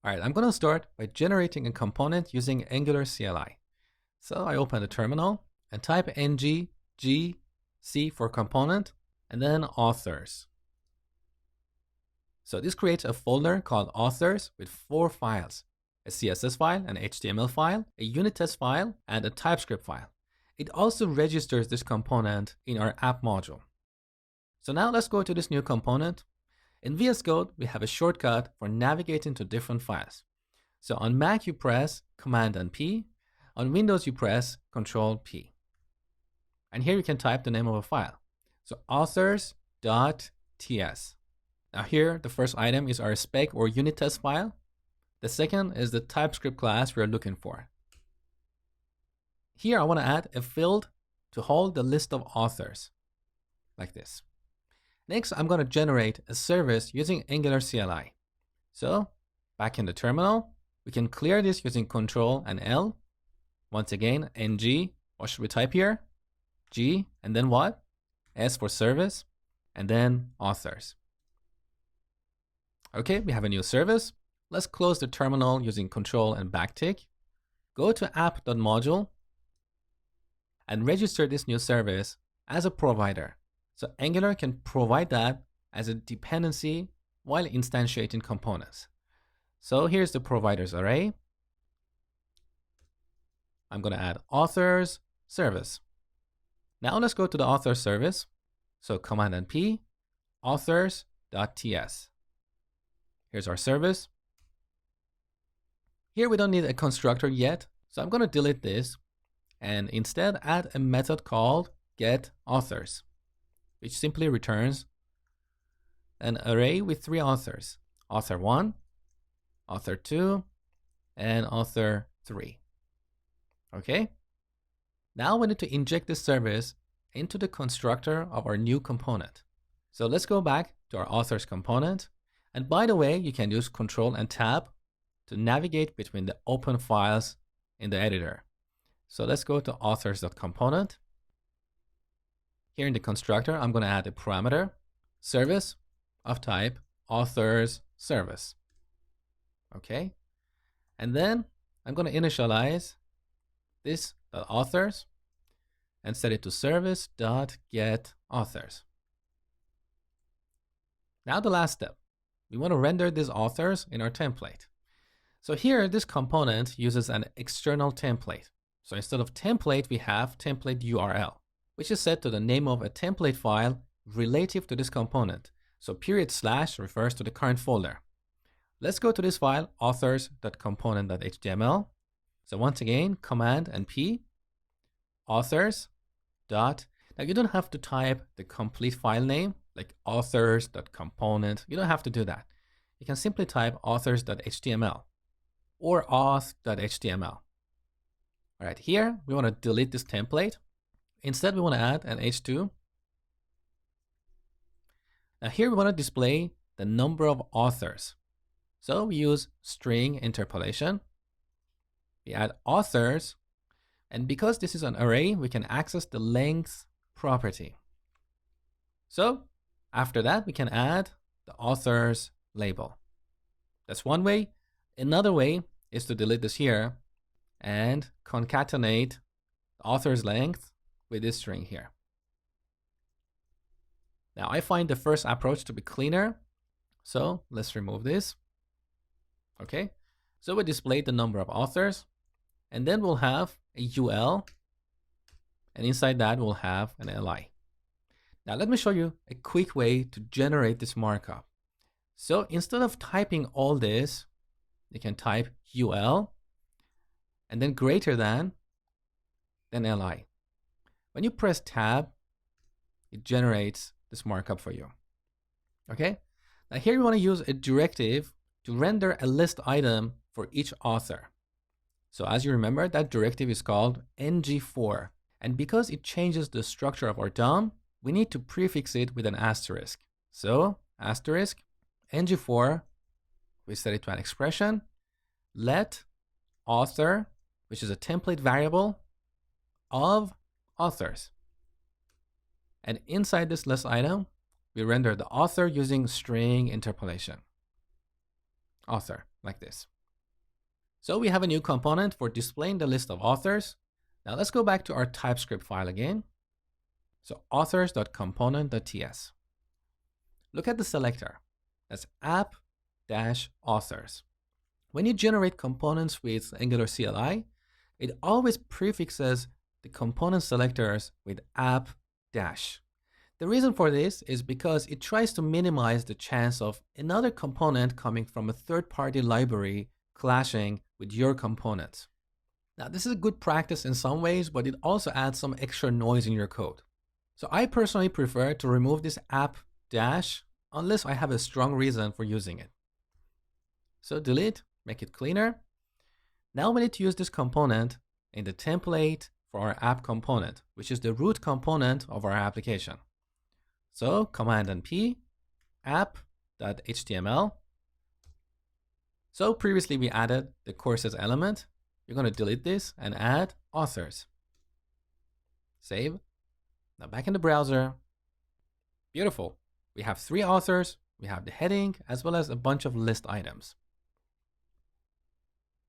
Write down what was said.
All right, I'm going to start by generating a component using Angular CLI. So I open the terminal and type ng gc for component and then authors. So this creates a folder called authors with 4 files: a CSS file, an HTML file, a unit test file, and a TypeScript file. It also registers this component in our app module. So now let's go to this new component. In VS Code, we have a shortcut for navigating to different files. So on Mac, you press Command and P. On Windows, you press Control P. And here you can type the name of a file. So authors.ts. Now here, the first item is our spec or unit test file. The second is the TypeScript class we are looking for. Here, I want to add a field to hold the list of authors, like this. Next, I'm going to generate a service using Angular CLI. So back in the terminal, we can clear this using Control and L. Once again, ng, what should we type here? G, and then what? S for service, and then authors. Okay, we have a new service. Let's close the terminal using Control and backtick. Go to app.module and register this new service as a provider. So Angular can provide that as a dependency while instantiating components. So here's the providers array. I'm going to add authors service. Now let's go to the author service. So Command and P, authors.ts. Here's our service. Here we don't need a constructor yet, so I'm going to delete this and instead add a method called getAuthors, which simply returns an array with 3 authors: author 1, author 2, and author 3. Okay? Now we need to inject this service into the constructor of our new component. So let's go back to our authors component. And by the way, you can use Control and Tab to navigate between the open files in the editor. So let's go to authors.component. Here in the constructor, I'm going to add a parameter, service of type authors service. Okay. And then I'm going to initialize this authors and set it to service.getAuthors. Now the last step, we want to render these authors in our template. So here, this component uses an external template. So instead of template, we have template URL, which is set to the name of a template file relative to this component. So / refers to the current folder. Let's go to this file, authors.component.html. So once again, Command and P, authors. Now you don't have to type the complete file name, like authors.component. You don't have to do that. You can simply type authors.html or auth.html. All right, here we want to delete this template. Instead, we want to add an h2. Now here we want to display the number of authors. So we use string interpolation. We add authors, and because this is an array, we can access the length property. So after that, we can add the authors label. That's one way. Another way is to delete this here and concatenate the author's length with this string here. Now I find the first approach to be cleaner, so let's remove this. Okay, so we display the number of authors, and then we'll have a UL, and inside that we'll have an LI. Now let me show you a quick way to generate this markup. So instead of typing all this, you can type UL and then greater than LI. When you press tab, it generates this markup for you. Okay, now here you want to use a directive to render a list item for each author. So as you remember, that directive is called ng4. And because it changes the structure of our DOM, we need to prefix it with an asterisk. So asterisk ng4, we set it to an expression, let author, which is a template variable, of authors. And inside this list item, we render the author using string interpolation. author, like this. So we have a new component for displaying the list of authors. Now let's go back to our TypeScript file again. So authors.component.ts. Look at the selector. That's app-authors. When you generate components with Angular CLI, it always prefixes the component selectors with app-. The reason for this is because it tries to minimize the chance of another component coming from a third-party library clashing with your component. Now, this is a good practice in some ways, but it also adds some extra noise in your code. So I personally prefer to remove this app- unless I have a strong reason for using it. So delete, make it cleaner. Now we need to use this component in the template for our app component, which is the root component of our application. So Command and P, app.html. So previously we added the courses element. You're going to delete this and add authors. Save. Now back in the browser. Beautiful. We have 3 authors. We have the heading as well as a bunch of list items.